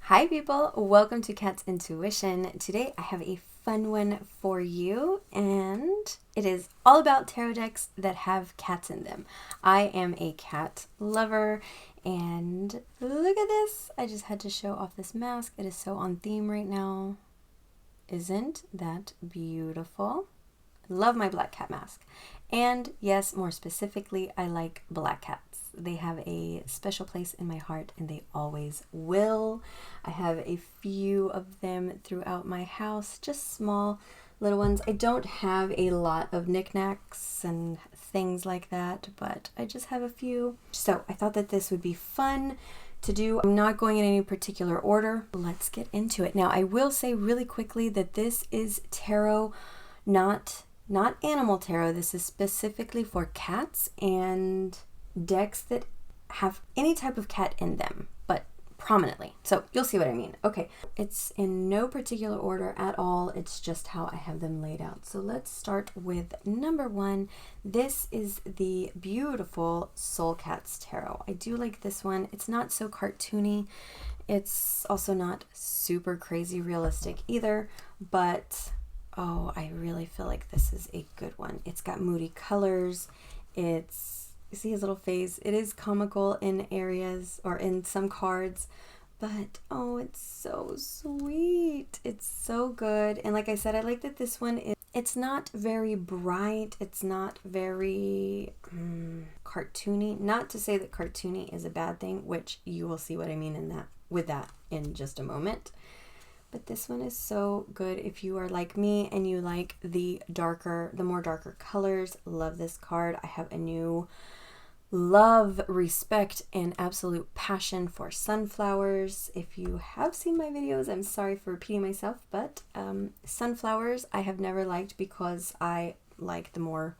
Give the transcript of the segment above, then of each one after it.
Hi people, welcome to Kat's Intuition. Today I have a fun one for you and it is all about tarot decks that have cats in them. I am a cat lover and look at this. I just had to show off this mask. It is so on theme right now. Isn't that beautiful? Love my black cat mask. And yes, more specifically, I like black cats. They have a special place in my heart and they always will. I have a few of them throughout my house, just small little ones. I don't have a lot of knickknacks and things like that, but I just have a few. So I thought that this would be fun to do. I'm not going in any particular order. Let's get into it. Now, I will say really quickly that this is tarot, not animal tarot. This is specifically for cats and decks that have any type of cat in them, but prominently. So you'll see what I mean. Okay, it's in no particular order at all. It's just how I have them laid out. So let's start with number one. This is the beautiful Soul Cats Tarot. I do like this one. It's not so cartoony. It's also not super crazy realistic either, but oh, I really feel like this is a good one. It's got moody colors. You see his little face. It is comical in areas or in some cards, but oh, it's so sweet. It's so good. And like I said, I like that this one it's not very bright. It's not very cartoony. Not to say that cartoony is a bad thing, which you will see what I mean with that in just a moment. But this one is so good if you are like me and you like the more darker colors. Love this card. I have a new love, respect, and absolute passion for sunflowers. If you have seen my videos, I'm sorry for repeating myself, but sunflowers I have never liked because I like the more,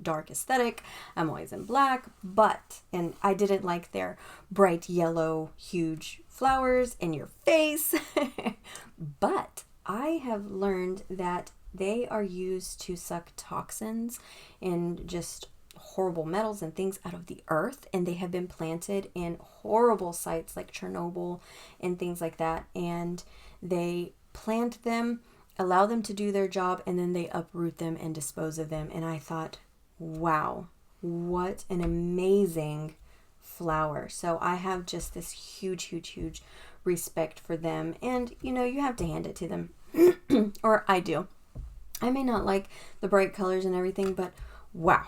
dark aesthetic. I'm always in black, and I didn't like their bright yellow, huge flowers in your face. But I have learned that they are used to suck toxins and just horrible metals and things out of the earth, and they have been planted in horrible sites like Chernobyl and things like that, and they plant them, allow them to do their job, and then they uproot them and dispose of them. And I thought, wow, what an amazing flower. So I have just this huge respect for them, and you have to hand it to them. Or I do. I may not like the bright colors and everything, but wow,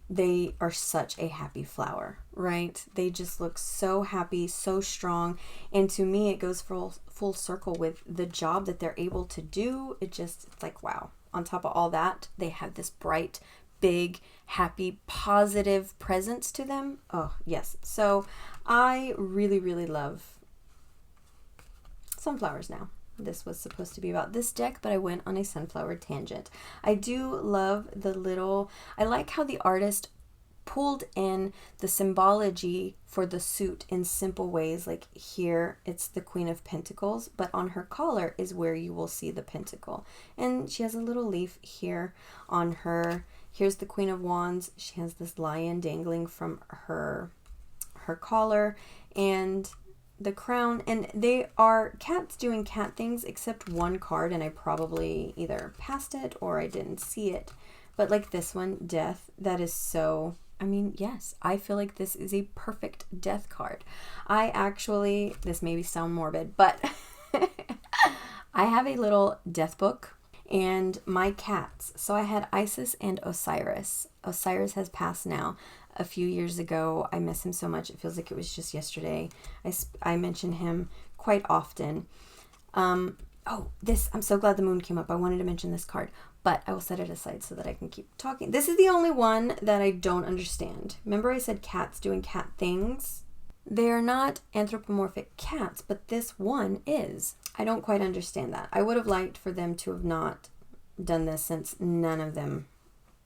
they are such a happy flower, right? They just look so happy, so strong, and to me it goes full circle with the job that they're able to do. It's like, wow. On top of all that, they have this bright, big, happy, positive presence to them. Oh yes. So I really I sunflowers now. This was supposed to be about this deck, but I went on a sunflower tangent. I do love I like how the artist pulled in the symbology for the suit in simple ways. Like here, it's the Queen of Pentacles, but on her collar is where you will see the pentacle. And she has a little leaf here on her. Here's the Queen of Wands. She has this lion dangling from her collar, and the crown, and they are cats doing cat things, except one card, and I probably either passed it or I didn't see it. But like this one, Death, that is so, yes, I feel like this is a perfect death card. This may sound morbid, but I have a little death book and my cats. So I had Isis and Osiris. Osiris has passed now. A few years ago. I miss him so much. It feels like it was just yesterday. I mention him quite often. I'm so glad the moon came up. I wanted to mention this card, but I will set it aside so that I can keep talking. This is the only one that I don't understand. Remember I said cats doing cat things? They are not anthropomorphic cats, but this one is. I don't quite understand that. I would have liked for them to have not done this, since none of them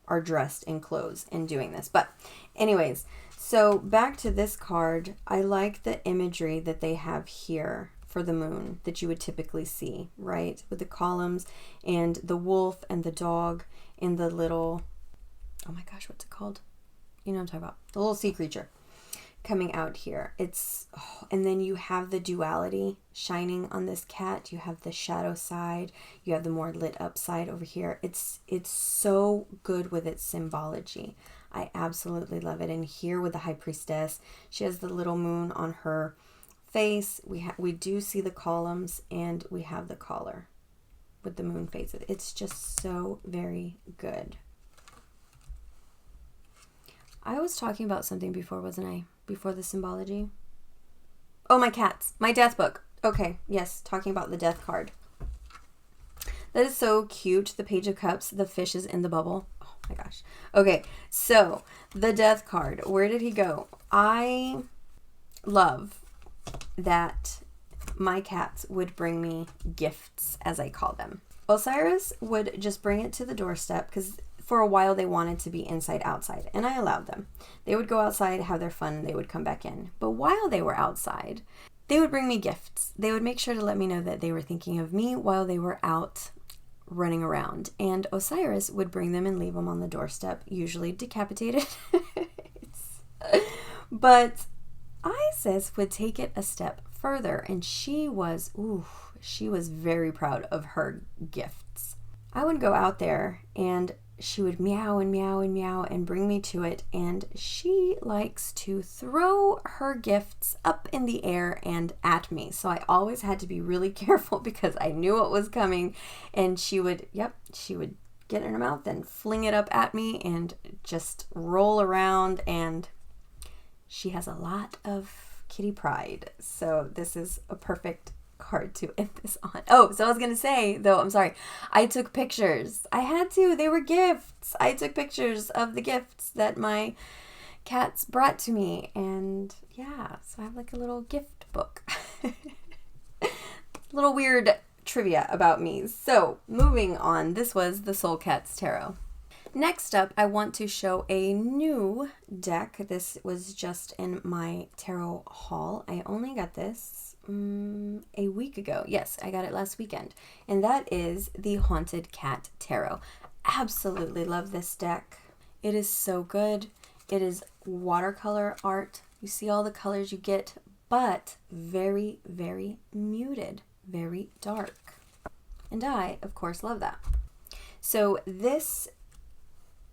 are dressed in clothes and doing this. But anyways, so back to this card. I like the imagery that they have here for the moon that you would typically see, right? With the columns and the wolf and the dog and the little, oh my gosh, what's it called? You know what I'm talking about. The little sea creature. coming out here. It's, oh, and then you have the duality shining on this cat. You have the shadow side, you have the more lit up side over here. It's so good with its symbology. I absolutely love it. And here with the High Priestess, she has the little moon on her face. We do see the columns, and we have the collar with the moon face. It's just so very good. I was talking about something before, wasn't I? Before the symbology. Oh, my cats. My death book. Okay, yes, talking about the death card. That is so cute. The Page of Cups, the fish is in the bubble. Oh my gosh. Okay, so the death card. Where did he go? I love that my cats would bring me gifts, as I call them. Osiris would just bring it to the doorstep because for a while they wanted to be inside outside, and I allowed them. They would go outside, have their fun, and they would come back in. But while they were outside, they would bring me gifts. They would make sure to let me know that they were thinking of me while they were out running around. And Osiris would bring them and leave them on the doorstep, usually decapitated. But Isis would take it a step further, and she was very proud of her gifts. I would go out there, and she would meow and meow and meow and bring me to it, and she likes to throw her gifts up in the air and at me. So I always had to be really careful because I knew what was coming, and she would get it in her mouth and fling it up at me and just roll around, and she has a lot of kitty pride. So this is a perfect card to end this on. Oh, so I was gonna say though, I'm sorry, I took pictures. I had to. They were gifts. I took pictures of the gifts that my cats brought to me, and yeah, so I have like a little gift book. Little weird trivia about me. So moving on, this was the Soul Cats Tarot. Next up, I want to show a new deck. This was just in my tarot haul. I only got this a week ago. Yes, I got it last weekend. And that is the Haunted Cat Tarot. Absolutely love this deck. It is so good. It is watercolor art. You see all the colors you get, but very, very muted, very dark. And I, of course, love that. So this,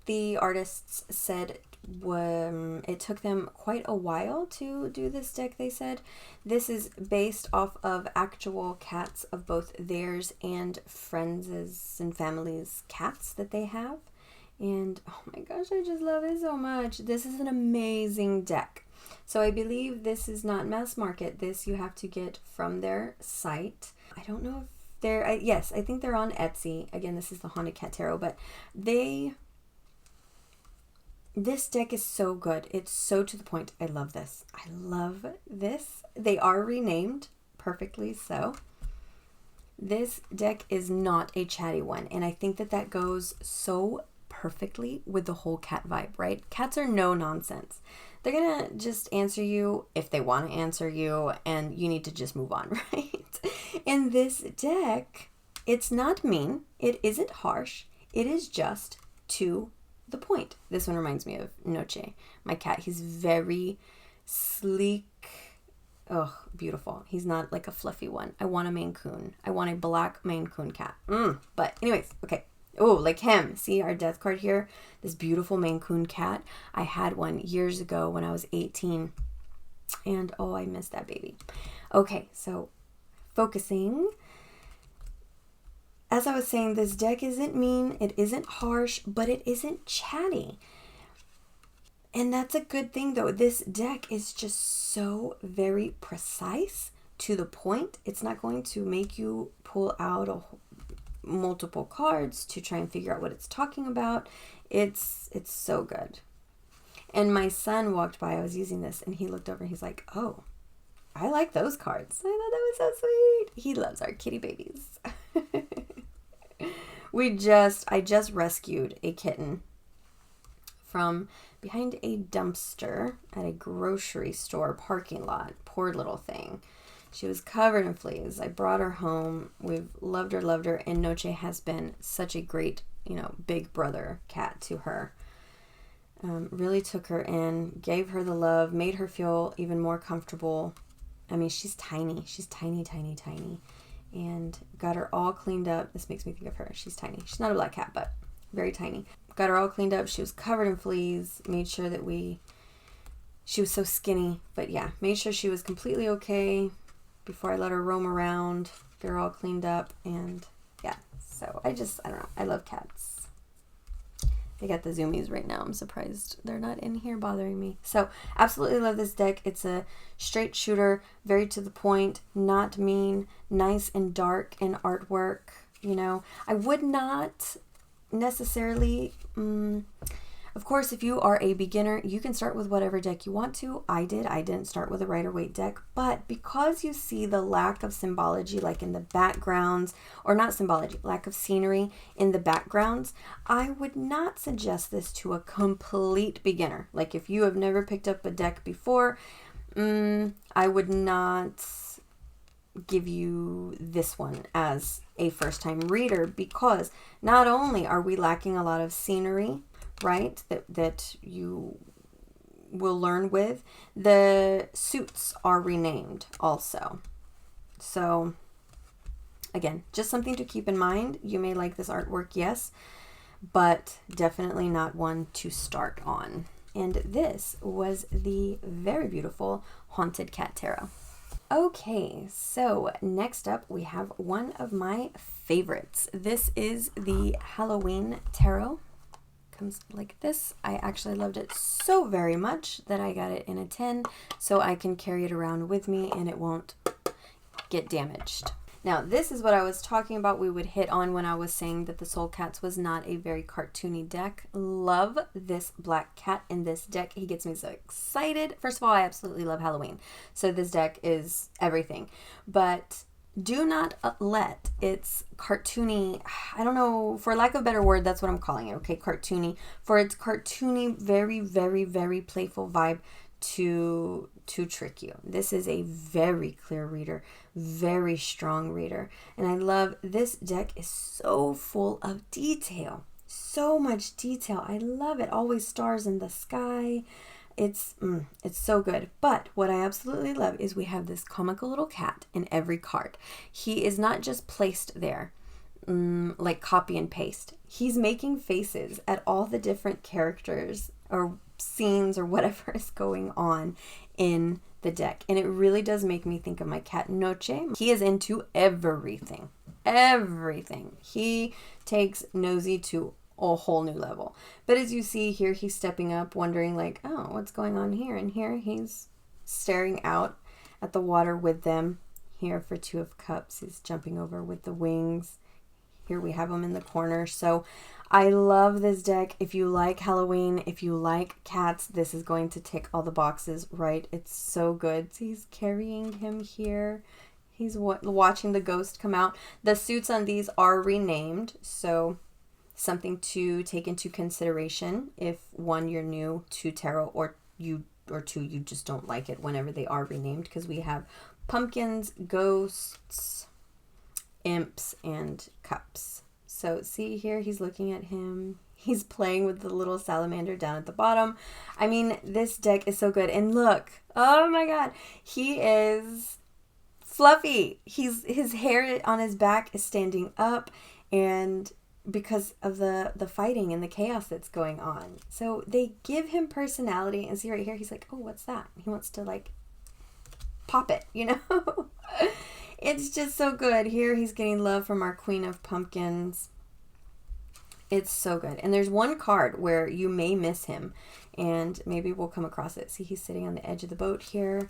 the artists said, it took them quite a while to do this deck, they said. This is based off of actual cats of both theirs and friends' and family's cats that they have. And oh my gosh, I just love it so much. This is an amazing deck. So I believe this is not mass market. This you have to get from their site. I don't know if they're, yes, I think they're on Etsy. Again, this is the Haunted Cat Tarot, but this deck is so good. It's so to the point. I love this. I love this. They are renamed, perfectly so. This deck is not a chatty one, and I think that that goes so perfectly with the whole cat vibe, right? Cats are no nonsense. They're gonna just answer you if they want to answer you, and you need to just move on, right? In this deck, it's not mean. It isn't harsh. It is just to the point. This one reminds me of Noche, my cat. He's very sleek. Oh, beautiful. He's not like a fluffy one. I want a Maine Coon. I want a black Maine Coon cat. But anyways, okay. Oh, like him. See our death card here? This beautiful Maine Coon cat. I had one years ago when I was 18. And oh, I missed that baby. Okay, so focusing. As I was saying, this deck isn't mean, it isn't harsh, but it isn't chatty. And that's a good thing though. This deck is just so very precise, to the point. It's not going to make you pull out multiple cards to try and figure out what it's talking about. It's so good. And my son walked by, I was using this, and he looked over and he's like, oh, I like those cards. I thought that was so sweet. He loves our kitty babies. I just rescued a kitten from behind a dumpster at a grocery store parking lot. Poor little thing. She was covered in fleas. I brought her home. We've loved her, and Noche has been such a great, big brother cat to her. really took her in, gave her the love, made her feel even more comfortable. I mean, she's tiny. She's tiny, tiny, tiny. And got her all cleaned up. This makes me think of her. She's tiny. She's not a black cat, but very tiny. Got her all cleaned up. She was covered in fleas. Made sure that she was so skinny. But yeah, made sure she was completely okay before I let her roam around. Get her all cleaned up. And yeah, so I don't know. I love cats. They got the zoomies right now. I'm surprised they're not in here bothering me. So absolutely love this deck. It's a straight shooter, very to the point, not mean, nice and dark in artwork. You know, I would not necessarily, of course, if you are a beginner, you can start with whatever deck you want to. I didn't start with a Rider-Waite deck, but because you see the lack of symbology, like in the backgrounds, or not symbology, lack of scenery in the backgrounds, I would not suggest this to a complete beginner. Like if you have never picked up a deck before, I would not give you this one as a first-time reader, because not only are we lacking a lot of scenery, right, that you will learn with, the suits are renamed also. So again, just something to keep in mind. You may like this artwork, yes, but definitely not one to start on. And this was the very beautiful Haunted Cat Tarot. Okay, so next up we have one of my favorites. This is the Halloween Tarot. Comes like this. I actually loved it so very much that I got it in a tin so I can carry it around with me and it won't get damaged. Now, this is what I was talking about we would hit on when I was saying that the Soul Cats was not a very cartoony deck. Love this black cat in this deck. He gets me so excited. First of all, I absolutely love Halloween, so this deck is everything. But do not let its cartoony, I don't know, for lack of a better word, that's what I'm calling it, okay, cartoony, for its cartoony, very, very, very playful vibe to trick you. This is a very clear reader, very strong reader, and I love this deck is so full of detail, so much detail. I love it. Always stars in the sky. It's so good. But what I absolutely love is we have this comical little cat in every card. He is not just placed there like copy and paste. He's making faces at all the different characters or scenes or whatever is going on in the deck. And it really does make me think of my cat Noche. He is into everything. Everything. He takes Nosy to a whole new level. But as you see here, he's stepping up, wondering like, oh, what's going on here? And here he's staring out at the water with them. Here for Two of Cups, he's jumping over with the wings. Here we have him in the corner. So I love this deck. If you like Halloween, if you like cats, this is going to tick all the boxes, right? It's so good. So he's carrying him here. He's watching the ghost come out. The suits on these are renamed, so something to take into consideration if one, you're new to tarot, or two, you just don't like it whenever they are renamed, because we have pumpkins, ghosts, imps, and cups. So see here, he's looking at him. He's playing with the little salamander down at the bottom. I mean, this deck is so good. And look, oh my god, he is fluffy. His hair on his back is standing up, and because of the fighting and the chaos that's going on. So they give him personality, and see right here, he's like, oh, what's that? He wants to like pop it, you know? It's just so good. Here he's getting love from our Queen of Pumpkins. It's so good. And there's one card where you may miss him, and maybe we'll come across it. See, he's sitting on the edge of the boat here.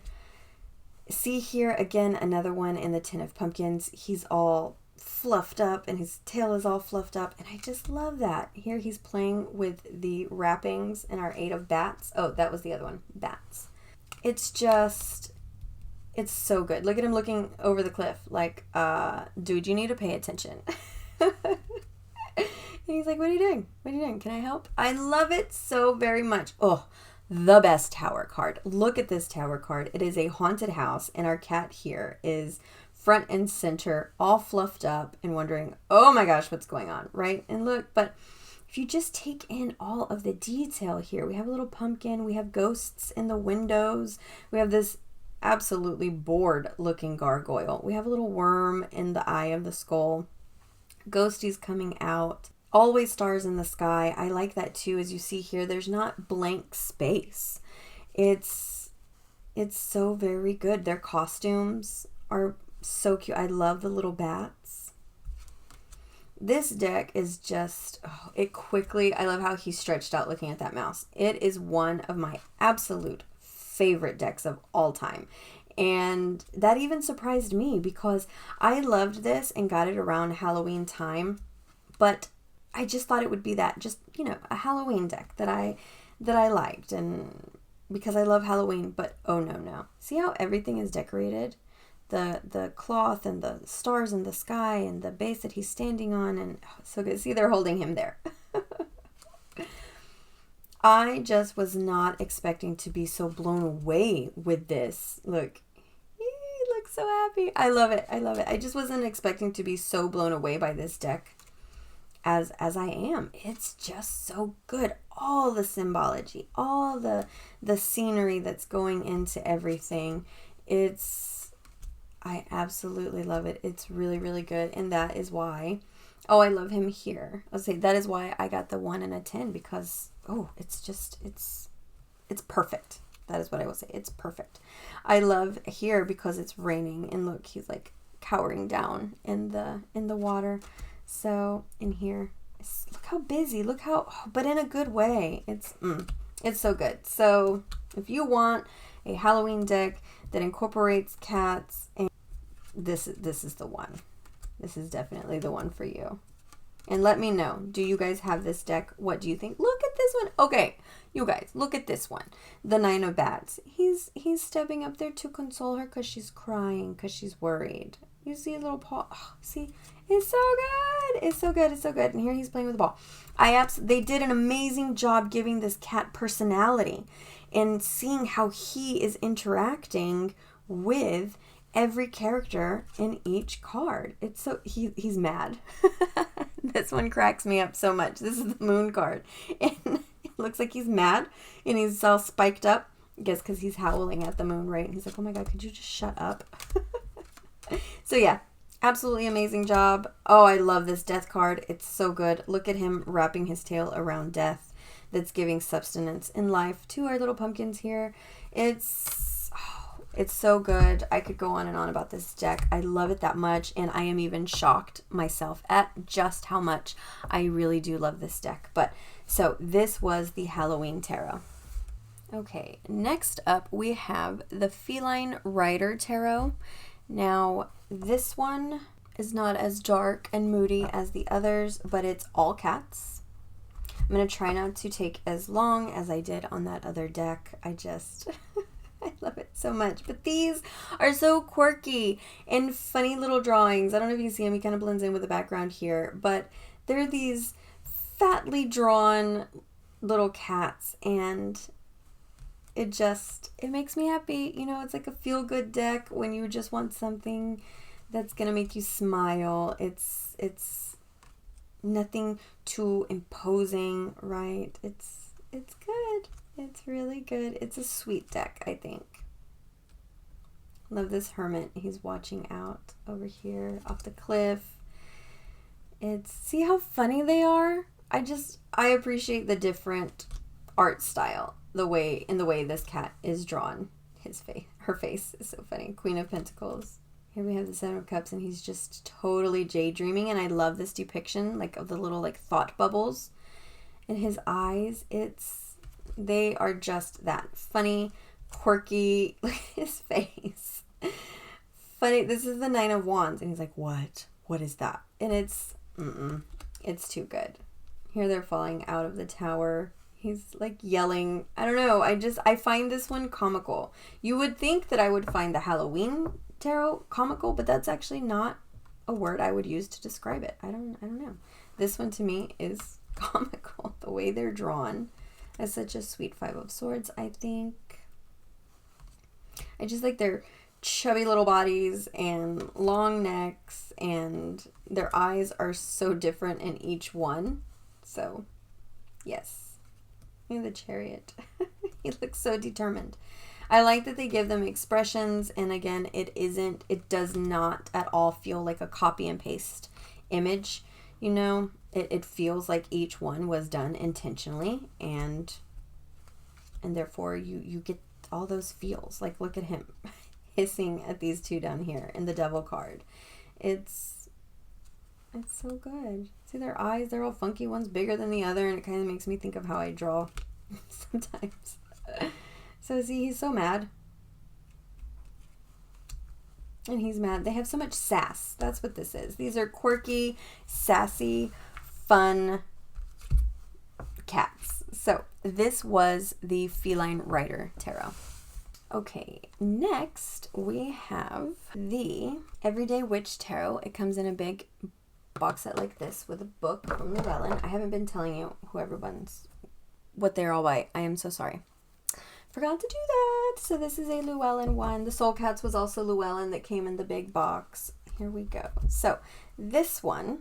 See here, again, another one in the Tin of Pumpkins. He's all fluffed up, and his tail is all fluffed up, and I just love that. Here he's playing with the wrappings and our 8 of bats. Oh, that was the other one, bats. It's just, it's so good. Look at him looking over the cliff like, dude, you need to pay attention. And he's like, what are you doing? What are you doing? Can I help? I love it so very much. Oh, the best tower card. Look at this tower card. It is a haunted house, and our cat here is front and center, all fluffed up and wondering, oh my gosh, what's going on, right? And look, but if you just take in all of the detail here, we have a little pumpkin, we have ghosts in the windows, we have this absolutely bored looking gargoyle, we have a little worm in the eye of the skull, ghosties coming out, always stars in the sky. I like that too. As you see here, there's not blank space. It's so very good. Their costumes are so cute. I love the little bats. This deck is just, I love how he stretched out looking at that mouse. It is one of my absolute favorite decks of all time. And that even surprised me because I loved this and got it around Halloween time. But I just thought it would be that, just, a Halloween deck that I liked. And because I love Halloween, but oh no. See how everything is decorated? The cloth and the stars in the sky and the base that he's standing on, and so good. See, they're holding him there. I just was not expecting to be so blown away with this. Look, he looks so happy. I love it. I just wasn't expecting to be so blown away by this deck as I am. It's just so good. All the symbology, all the scenery that's going into everything. I absolutely love it. It's really, really good. And that is why, I love him here. I'll say that is why I got the 1 and a 10 because, it's perfect. That is what I will say. It's perfect. I love here because it's raining and look, he's like cowering down in the water. So in here, look how busy, but in a good way. It's so good. So if you want a Halloween deck that incorporates cats, and this is the one. This is definitely the one for you. And let me know, do you guys have this deck? What do you think? Look at this one. Okay, you guys, look at this one. The 9 of Bats. He's stepping up there to console her because she's crying, because she's worried. You see a little paw. Oh, see, it's so good. It's so good. It's so good. And here he's playing with the ball. They did an amazing job giving this cat personality and seeing how he is interacting with every character in each card. It's so he's mad. This one cracks me up so much. This is the moon card. And it looks like he's mad and he's all spiked up. I guess because he's howling at the moon, right? And he's like, oh my God, could you just shut up? So yeah, absolutely amazing job. Oh, I love this death card. It's so good. Look at him wrapping his tail around death. That's giving substance in life to our little pumpkins here. It's so good. I could go on and on about this deck. I love it that much, and I am even shocked myself at just how much I really do love this deck. But so this was the Halloween Tarot. Okay, next up we have the Feline Rider Tarot. Now, this one is not as dark and moody as the others, but it's all cats. I'm going to try not to take as long as I did on that other deck. I love it so much. But these are so quirky and funny little drawings. I don't know if you can see him. He kind of blends in with the background here. But they're these fatly drawn little cats. And it makes me happy. It's like a feel-good deck when you just want something that's going to make you smile. It's nothing too imposing, right? It's good. It's really good. It's a sweet deck, I think. Love this hermit. He's watching out over here off the cliff. See how funny they are? I appreciate the different art style, the way this cat is drawn. Her face is so funny. Queen of Pentacles. Here we have the 7 of Cups, and he's just totally daydreaming, and I love this depiction, of the little, thought bubbles in his eyes. They are just that. Funny, quirky. Look at his face. Funny. This is the 9 of Wands, and he's like, what? What is that? And it's too good. Here they're falling out of the tower. He's, yelling. I don't know. I find this one comical. You would think that I would find the Halloween Tarot comical, but that's actually not a word I would use to describe it. I don't know. This one to me is comical. The way they're drawn. That's such a sweet 5 of Swords, I think. I just like their chubby little bodies and long necks, and their eyes are so different in each one. So Yes. Look at the Chariot. He looks so determined. I like that they give them expressions, and again, it does not at all feel like a copy and paste image. You know, it feels like each one was done intentionally, and therefore you get all those feels. Like, look at him hissing at these two down here in the Devil card. It's so good. See their eyes, they're all funky. One's bigger than the other, and it kind of makes me think of how I draw sometimes. So see, he's so mad. And he's mad. They have so much sass. That's what this is. These are quirky, sassy, fun cats. So this was the Feline Rider Tarot. Okay, next we have the Everyday Witch Tarot. It comes in a big box set like this with a book from Llewellyn. I haven't been telling you what they're all by. I am so sorry. Forgot to do that. So this is a Llewellyn one. The Soul Cats was also Llewellyn that came in the big box. Here we go. So this one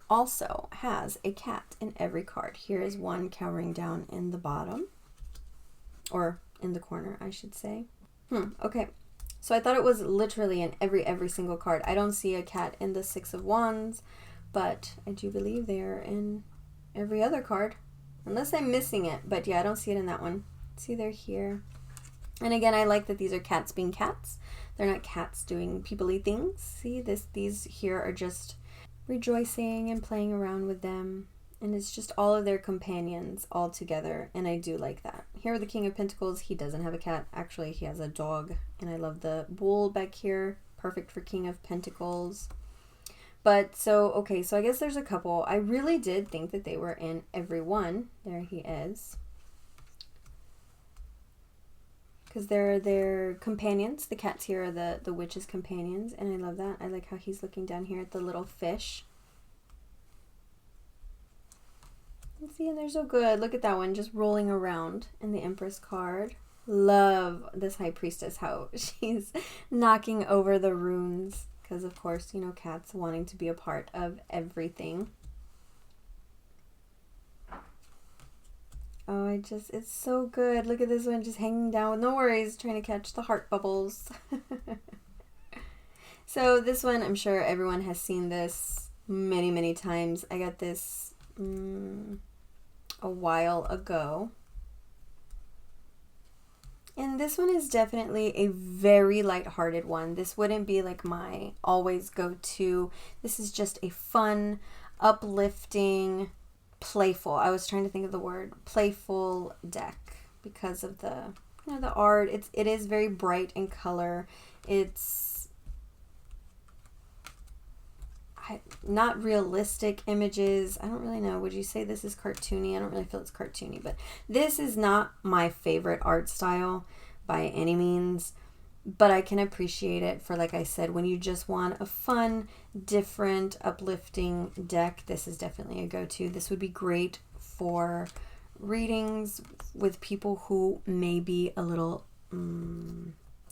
also has a cat in every card. Here is one cowering down in the bottom, or in the corner, I should say. Okay. So I thought it was literally in every single card. I don't see a cat in the Six of Wands, but I do believe they are in every other card, unless I'm missing it. But yeah, I don't see it in that one. See, they're here. And again, I like that these are cats being cats. They're not cats doing people-y things. See, these here are just rejoicing and playing around with them. And it's just all of their companions all together. And I do like that. Here with the King of Pentacles, he doesn't have a cat. Actually, he has a dog. And I love the bull back here. Perfect for King of Pentacles. But so, okay, so I guess there's a couple. I really did think that they were in every one. There he is. Because they're their companions. The cats here are the witch's companions. And I love that. I like how he's looking down here at the little fish. And see, and they're so good. Look at that one just rolling around in the Empress card. Love this High Priestess, how she's knocking over the runes. Because, of course, you know, cats wanting to be a part of everything. Oh, it's so good. Look at this one just hanging down with no worries, trying to catch the heart bubbles. So this one, I'm sure everyone has seen this many, many times. I got this a while ago. And this one is definitely a very lighthearted one. This wouldn't be like my always go-to. This is just a fun, uplifting, playful. I was trying to think of the word playful deck because of the, you know, the art. It is very bright in color. It's not realistic images. I don't really know. Would you say this is cartoony? I don't really feel it's cartoony, but this is not my favorite art style by any means, but I can appreciate it for, like I said, when you just want a fun, different, uplifting deck. This is definitely a go-to. This would be great for readings with people who may be a little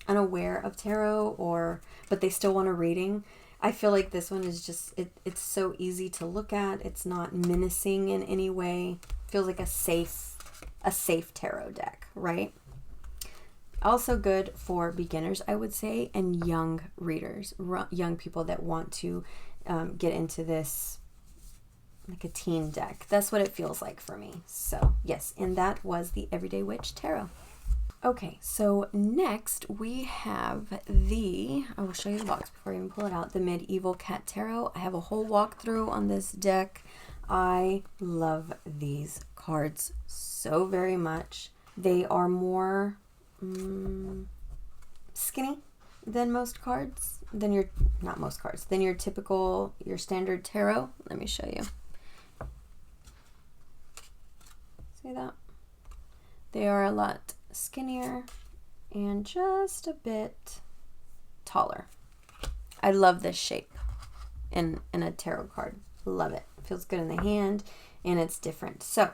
unaware of tarot, but they still want a reading. I feel like this one is just, it's so easy to look at. It's not menacing in any way. Feels like a safe tarot deck, right? Also good for beginners, I would say, and young readers, young people that want to get into this, like a teen deck. That's what it feels like for me. So yes, and that was the Everyday Witch Tarot. Okay, so next we have I will show you the box before I even pull it out, the Medieval Cat Tarot. I have a whole walkthrough on this deck. I love these cards so very much. They are more skinny than most cards, than your typical, your standard tarot. Let me show you. See that? They are a lot skinnier and just a bit taller. I love this shape in a tarot card. Love it. Feels good in the hand and it's different. So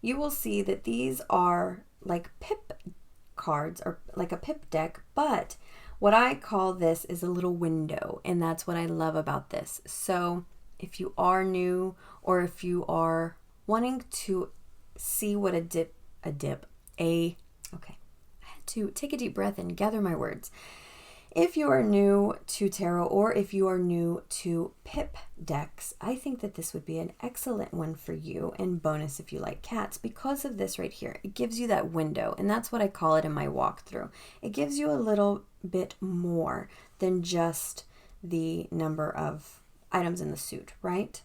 you will see that these are like pip cards, or like a pip deck, but what I call this is a little window, and that's what I love about this. So if you are new, or if you are wanting to see what okay, I had to take a deep breath and gather my words. If you are new to tarot, or if you are new to pip decks, I think that this would be an excellent one for you, and bonus if you like cats, because of this right here. It gives you that window, and that's what I call it in my walkthrough. It gives you a little bit more than just the number of items in the suit, right?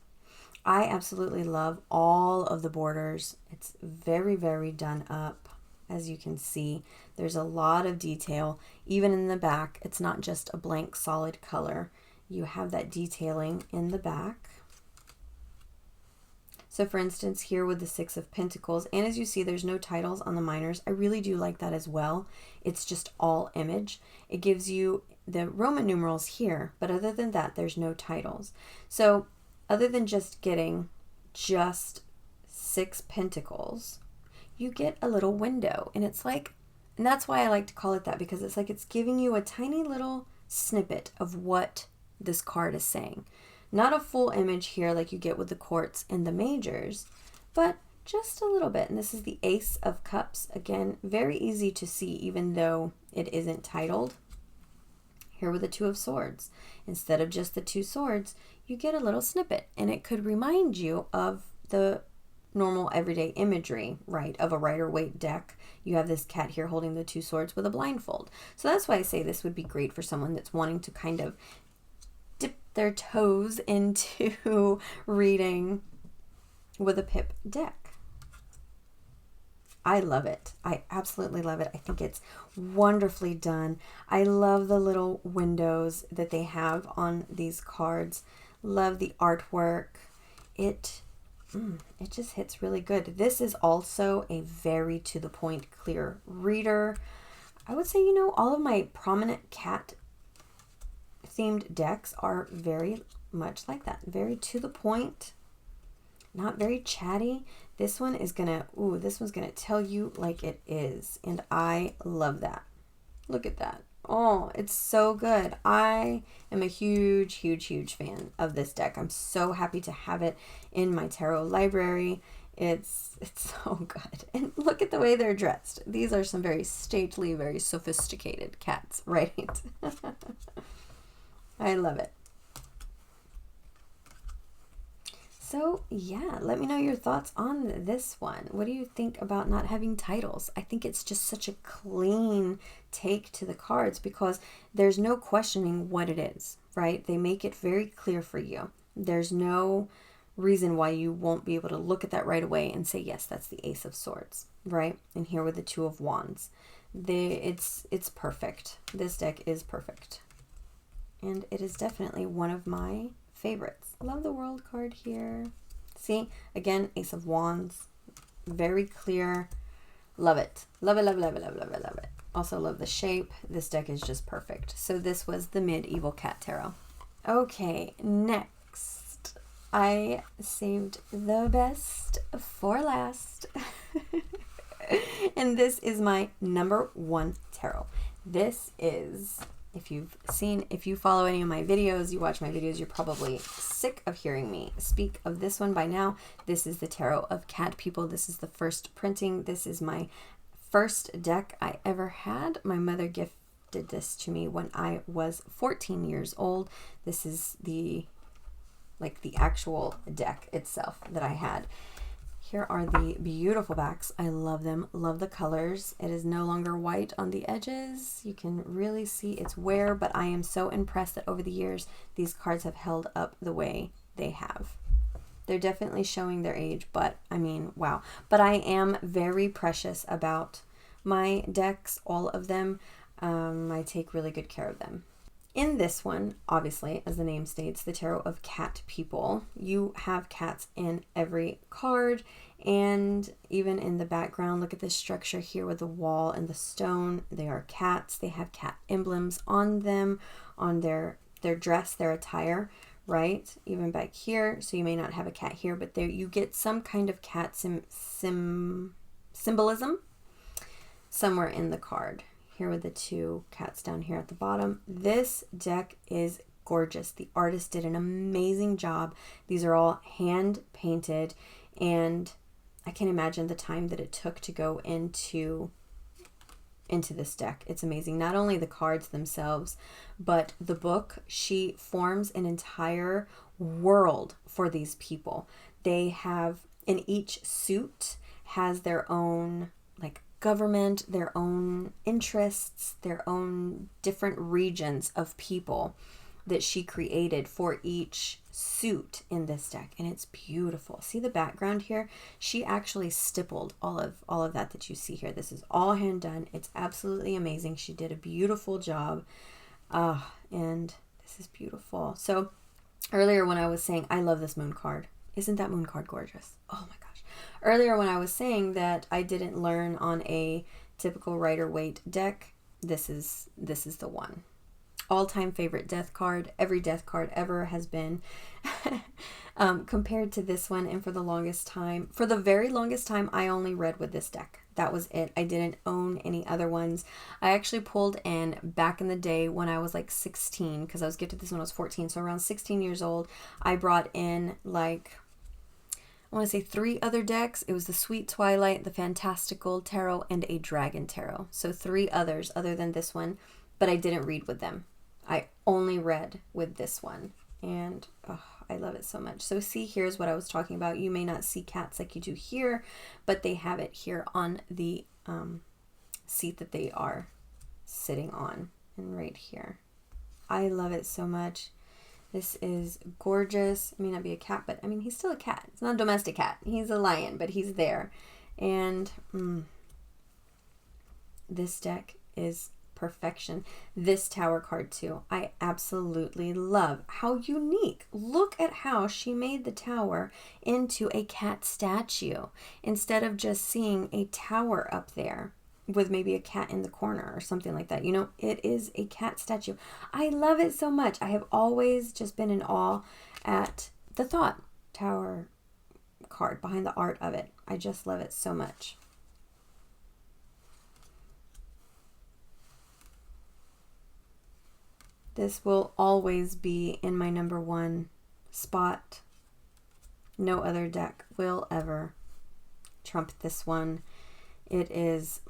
I absolutely love all of the borders. It's very, very done up. As you can see, there's a lot of detail. Even in the back, it's not just a blank solid color. You have that detailing in the back. So for instance, here with the Six of Pentacles, and as you see, there's no titles on the minors. I really do like that as well. It's just all image. It gives you the Roman numerals here, but other than that, there's no titles. So other than just getting just 6 pentacles, you get a little window, and it's like, and that's why I like to call it that, because it's like it's giving you a tiny little snippet of what this card is saying. Not a full image here like you get with the quartz and the majors, but just a little bit. And this is the Ace of Cups. Again, very easy to see even though it isn't titled. Here with the Two of Swords. Instead of just the 2 swords, you get a little snippet, and it could remind you of the normal everyday imagery, right, of a Rider-Waite deck. You have this cat here holding the 2 swords with a blindfold. So that's why I say this would be great for someone that's wanting to kind of dip their toes into reading with a pip deck. I love it. I absolutely love it. I think it's wonderfully done. I love the little windows that they have on these cards. Love the artwork. It just hits really good. This is also a very to the point, clear reader. I would say, all of my prominent cat themed decks are very much like that. Very to the point, not very chatty. This one is this one's gonna tell you like it is. And I love that. Look at that. Oh, it's so good. I am a huge, huge, huge fan of this deck. I'm so happy to have it in my tarot library. It's so good. And look at the way they're dressed. These are some very stately, very sophisticated cats, right? I love it. So yeah, let me know your thoughts on this one. What do you think about not having titles? I think it's just such a clean take to the cards because there's no questioning what it is, right? They make it very clear for you. There's no reason why you won't be able to look at that right away and say, yes, that's the Ace of Swords, right? And here with the Two of Wands. It's perfect. This deck is perfect. And it is definitely one of my favorites. Love the World card here. See, again, Ace of Wands, very clear. Love it. Love it, love it, love it, love it, love it, love it. Also love the shape. This deck is just perfect. So this was the Medieval Cat Tarot. Okay, next. I saved the best for last. And this is my #1 tarot. This is, if you follow any of my videos, you watch my videos, you're probably sick of hearing me speak of this one by now. This is the Tarot of Cat People. This is the first printing. This is my first deck I ever had. My mother gifted this to me when I was 14 years old. This is the actual deck itself that I had. Here are the beautiful backs. I love them. Love the colors. It is no longer white on the edges. You can really see its wear, but I am so impressed that over the years, these cards have held up the way they have. They're definitely showing their age, but I mean, wow. But I am very precious about my decks, all of them. I take really good care of them. In this one, obviously, as the name states, the Tarot of Cat People, you have cats in every card, and even in the background, look at this structure here with the wall and the stone. They are cats. They have cat emblems on them, on their dress, their attire, right? Even back here, so you may not have a cat here, but there you get some kind of cat symbolism somewhere in the card. Here with the 2 cats down here at the bottom. This deck is gorgeous. The artist did an amazing job. These are all hand painted, and I can't imagine the time that it took to go into this deck. It's amazing. Not only the cards themselves, but the book. She forms an entire world for these people. They have, in each suit has their own like government, their own interests, their own different regions of people that she created for each suit in this deck, and it's beautiful. See the background here? She actually stippled all of that you see here. This is all hand done. It's absolutely amazing. She did a beautiful job. And this is beautiful. So earlier when I was saying I love this moon card, isn't that moon card gorgeous? Oh my gosh. Earlier when I was saying that I didn't learn on a typical Rider-Waite deck, this is the one. All-time favorite death card. Every death card ever has been compared to this one. And for the very longest time, I only read with this deck. That was it. I didn't own any other ones. I actually pulled in back in the day when I was like 16, because I was gifted this when I was 14. So around 16 years old, I brought in like, I want to say 3 other decks. It was the Sweet Twilight, the Fantastical Tarot, and a Dragon Tarot. So 3 others other than this one, but I didn't read with them. I only read with this one, and I love it so much. So see, here's what I was talking about. You may not see cats like you do here, but they have it here on the seat that they are sitting on, and right here. I love it so much. This is gorgeous. It may not be a cat, but I mean, he's still a cat. It's not a domestic cat. He's a lion, but he's there. And this deck is perfection. This tower card too, I absolutely love. How unique. Look at how she made the tower into a cat statue instead of just seeing a tower up there with maybe a cat in the corner or something like that. You know, it is a cat statue. I love it so much. I have always just been in awe at the thought tower card behind the art of it. I just love it so much. This will always be in my #1 spot. No other deck will ever trump this one. It is,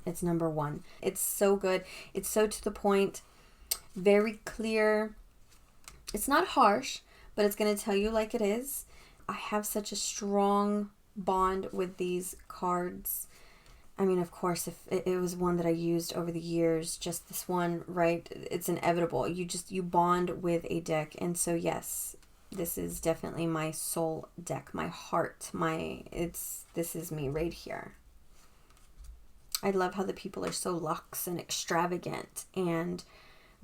it's #1. It's so good. It's so to the point, very clear. It's not harsh, but it's going to tell you like it is. I have such a strong bond with these cards. I mean, of course, if it was one that I used over the years, just this one, right? It's inevitable. You bond with a deck. And so, yes, this is definitely my soul deck, my heart, this is me right here. I love how the people are so luxe and extravagant and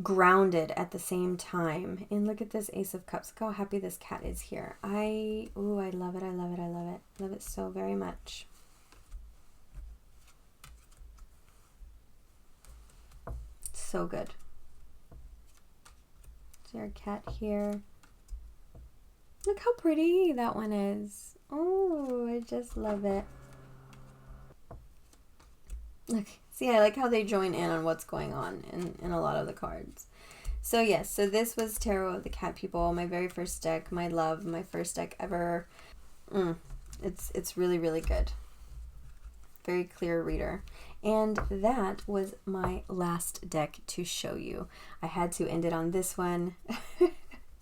grounded at the same time. And look at this Ace of Cups. Look how happy this cat is here. I love it. I love it. I love it. Love it so very much. So good. Is there a cat here? Look how pretty that one is. Oh, I just love it. Look, see, I like how they join in on what's going on in a lot of the cards. So yes, so this was Tarot of the Cat People, my very first deck, my love, my first deck ever. It's really, really good. Very clear reader. And that was my last deck to show you. I had to end it on this one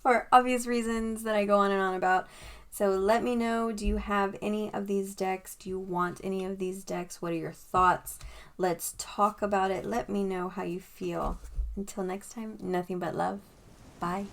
for obvious reasons that I go on and on about. So let me know, do you have any of these decks? Do you want any of these decks? What are your thoughts? Let's talk about it. Let me know how you feel. Until next time, nothing but love. Bye.